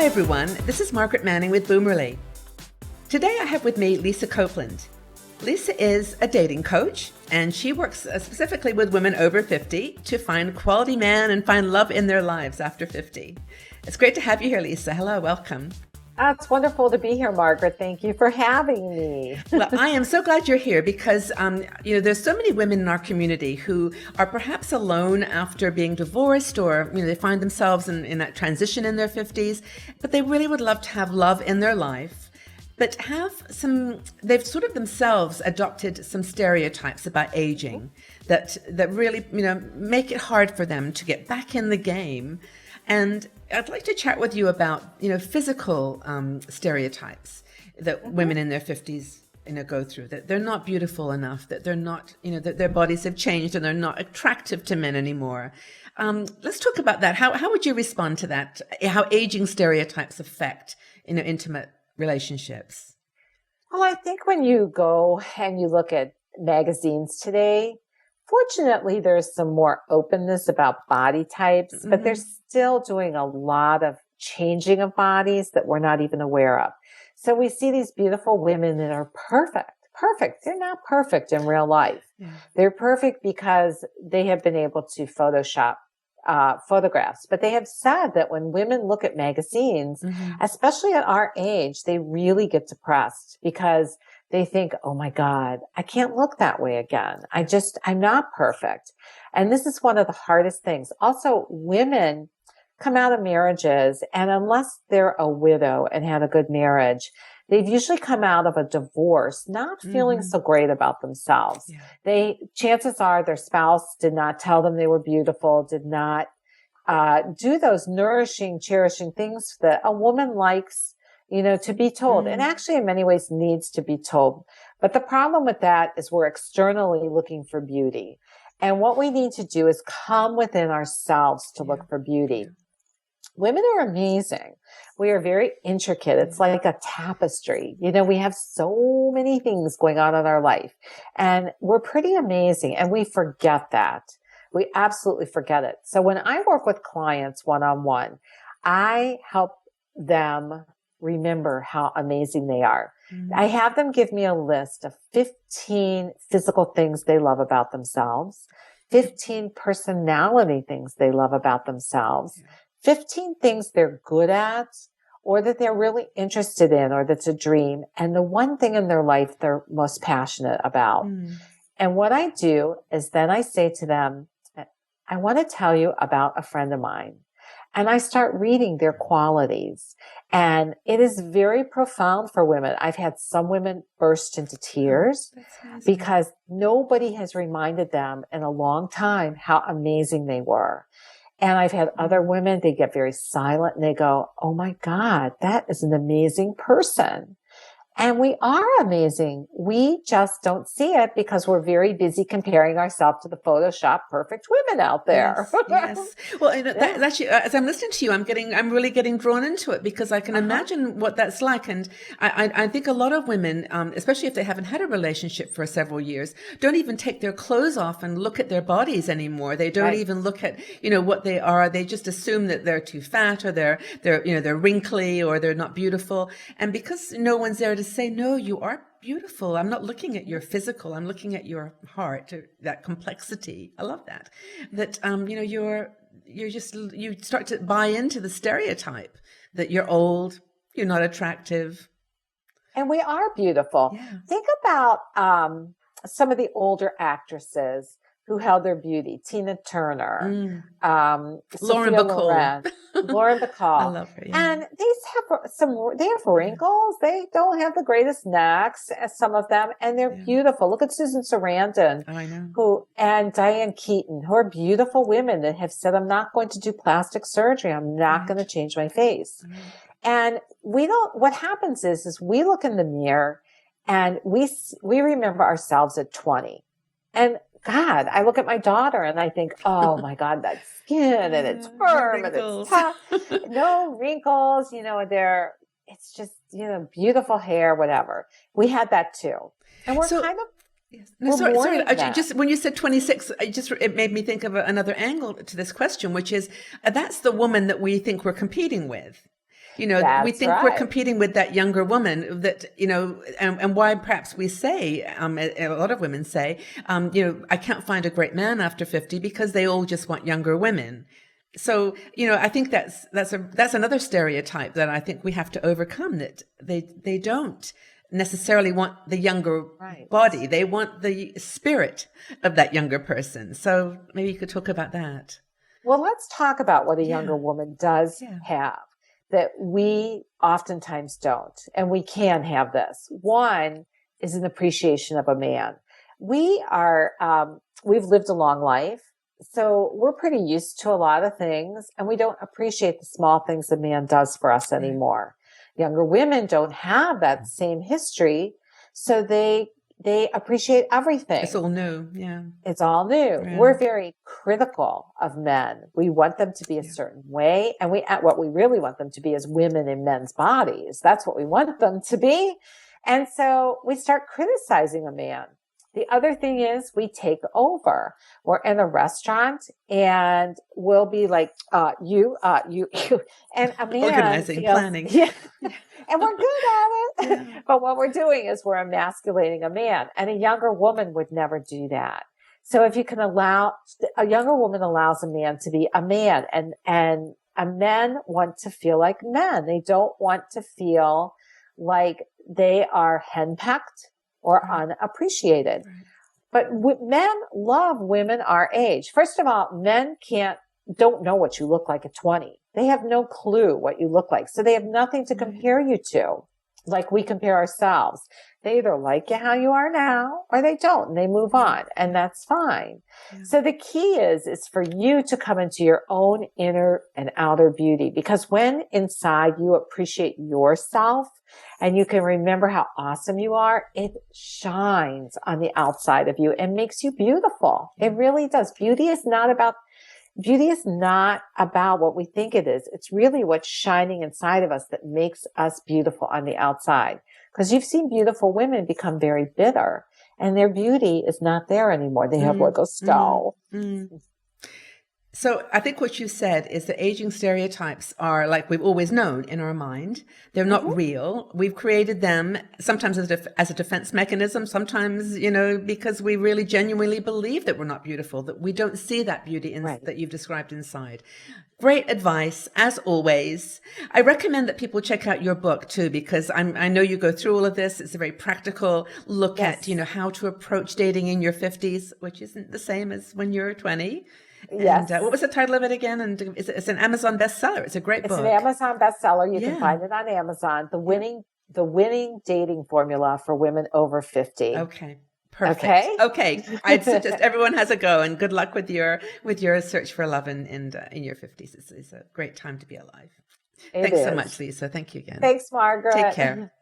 everyone, this is Margaret Manning with Boomerly. Today I have with me Lisa Copeland. Lisa is a dating coach, and she works specifically with women over 50 to find quality man and find love in their lives after 50. It's great to have you here, Lisa. Hello, welcome. It's wonderful to be here, Margaret. Thank you for having me. Well, I am so glad you're here because, there's so many women in our community who are perhaps alone after being divorced or, they find themselves in that transition in their 50s, but they really would love to have love in their life, but they've sort of themselves adopted some stereotypes about aging that really, make it hard for them to get back in the game. And I'd like to chat with you about, physical stereotypes that women in their 50s, go through, that they're not beautiful enough, that they're not, that their bodies have changed and they're not attractive to men anymore. Let's talk about that. How would you respond to that? How aging stereotypes affect, intimate relationships? Well, I think when you go and you look at magazines today, fortunately, there's some more openness about body types, but they're still doing a lot of changing of bodies that we're not even aware of. So we see these beautiful women that are perfect. They're not perfect in real life. Yeah. They're perfect because they have been able to Photoshop photographs. But they have said that when women look at magazines, especially at our age, they really get depressed because they think, oh my God, I can't look that way again. I'm not perfect. And this is one of the hardest things. Also, women come out of marriages, and unless they're a widow and had a good marriage, they've usually come out of a divorce not feeling so great about themselves. Yeah. Chances are their spouse did not tell them they were beautiful, did not do those nourishing, cherishing things that a woman likes to be told, and actually in many ways needs to be told. But the problem with that is we're externally looking for beauty. And what we need to do is come within ourselves to look for beauty. Women are amazing. We are very intricate. It's like a tapestry. We have so many things going on in our life, and we're pretty amazing. And we forget that. We absolutely forget it. So when I work with clients one-on-one, I help them remember how amazing they are. I have them give me a list of 15 physical things they love about themselves, 15 personality things they love about themselves, 15 things they're good at or that they're really interested in or that's a dream, and the one thing in their life they're most passionate about. And what I do is then I say to them, I want to tell you about a friend of mine. And I start reading their qualities. And it is very profound for women. I've had some women burst into tears because nobody has reminded them in a long time how amazing they were. And I've had other women, they get very silent and they go, oh my God, that is an amazing person. And we are amazing. We just don't see it because we're very busy comparing ourselves to the Photoshop perfect women out there. Yes. Well, that actually, as I'm listening to you, I'm really getting drawn into it because I can imagine what that's like. And I think a lot of women, especially if they haven't had a relationship for several years, don't even take their clothes off and look at their bodies anymore. They don't even look at, what they are. They just assume that they're too fat or they're wrinkly or they're not beautiful. And because no one's there to say, no, you are beautiful. I'm not looking at your physical. I'm looking at your heart, that complexity. I love that. That, you start to buy into the stereotype that you're old, you're not attractive. And we are beautiful. Yeah. Think about, some of the older actresses who held their beauty. Tina Turner, Lauren Bacall. Lauren Bacall. I love her. Yeah. And they have wrinkles. They don't have the greatest necks as some of them, and they're beautiful. Look at Susan Sarandon. Oh, I know. And Diane Keaton, who are beautiful women that have said, I'm not going to do plastic surgery. I'm not going to change my face. And what happens is we look in the mirror and we remember ourselves at 20. And God, I look at my daughter and I think, oh my God, that skin and it's firm and it's tough. No wrinkles, it's just, beautiful hair, whatever. We had that too. And we're kind of, yes. No, sorry. Just when you said 26, it made me think of another angle to this question, which is that's the woman that we think we're competing with. We That's think we're right. competing with that younger woman that, and why perhaps we say, a lot of women say, I can't find a great man after 50 because they all just want younger women. So, I think that's another stereotype that I think we have to overcome, that they don't necessarily want the younger Right. body. They want the spirit of that younger person. So maybe you could talk about that. Well, let's talk about what a Yeah. younger woman does Yeah. have that we oftentimes don't. And we can have this. One is an appreciation of a man. We've lived a long life. So we're pretty used to a lot of things, and we don't appreciate the small things a man does for us anymore. Younger women don't have that same history. So they appreciate everything. It's all new. Yeah. It's all new. Yeah. We're very critical of men. We want them to be a certain way. And what we really want them to be is women in men's bodies. That's what we want them to be. And so we start criticizing a man. The other thing is we take over. We're in a restaurant and we'll be like, you. And a man Organizing, planning. Yeah. And we're good at it. But what we're doing is we're emasculating a man, and a younger woman would never do that. So if you can a younger woman allows a man to be a man, and men want to feel like men. They don't want to feel like they are henpecked or unappreciated. But men love women our age. First of all, men don't know what you look like at 20. They have no clue what you look like. So they have nothing to compare you to, like we compare ourselves. They either like you how you are now or they don't, and they move on, and that's fine. Yeah. So the key is for you to come into your own inner and outer beauty, because when inside you appreciate yourself and you can remember how awesome you are, it shines on the outside of you and makes you beautiful. It really does. Beauty is not about what we think it is. It's really what's shining inside of us that makes us beautiful on the outside. Because you've seen beautiful women become very bitter, and their beauty is not there anymore. They have like a skull. So I think what you said is that aging stereotypes are like we've always known in our mind. They're not real. We've created them sometimes as a defense mechanism, sometimes, because we really genuinely believe that we're not beautiful, that we don't see that beauty that you've described inside. Great advice, as always. I recommend that people check out your book too, because I know you go through all of this. It's a very practical look at, how to approach dating in your 50s, which isn't the same as when you're 20. Yes. And what was the title of it again? And it's an Amazon bestseller. It's a great book. It's an Amazon bestseller. You can find it on Amazon. The winning dating formula for women over 50. Okay. Perfect. Okay. I'd suggest everyone has a go, and good luck with your search for love in your 50s. It's a great time to be alive. Thanks so much, Lisa. Thank you again. Thanks, Margaret. Take care.